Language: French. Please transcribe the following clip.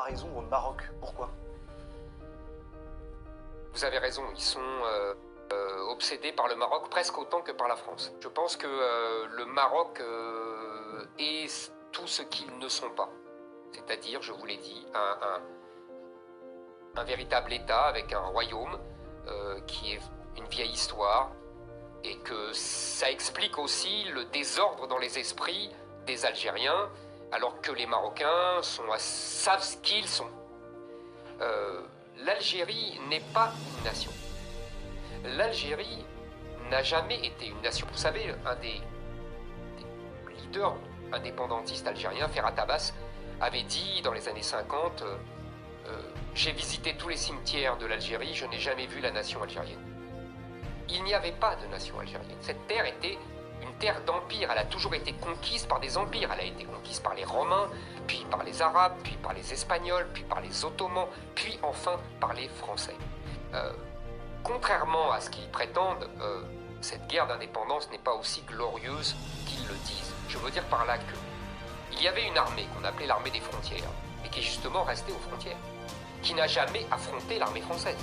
raison au Maroc. Pourquoi? Vous avez raison, ils sont obsédés par le Maroc presque autant que par la France. Je pense que le Maroc est tout ce qu'ils ne sont pas. C'est-à-dire, je vous l'ai dit, un véritable État avec un royaume qui est une vieille histoire, et que ça explique aussi le désordre dans les esprits des Algériens, alors que les Marocains savent ce qu'ils sont. L'Algérie n'est pas une nation. L'Algérie n'a jamais été une nation. Vous savez, un des leaders indépendantistes algériens, Ferhat Abbas, avait dit dans les années 50 j'ai visité tous les cimetières de l'Algérie, je n'ai jamais vu la nation algérienne. Il n'y avait pas de nation algérienne. Cette terre était une terre d'empire. Elle a toujours été conquise par des empires. Elle a été conquise par les Romains, puis par les Arabes, puis par les Espagnols, puis par les Ottomans, puis enfin par les Français. Contrairement à ce qu'ils prétendent, cette guerre d'indépendance n'est pas aussi glorieuse qu'ils le disent. Je veux dire par là que il y avait une armée qu'on appelait l'armée des frontières, et qui est justement restée aux frontières, qui n'a jamais affronté l'armée française.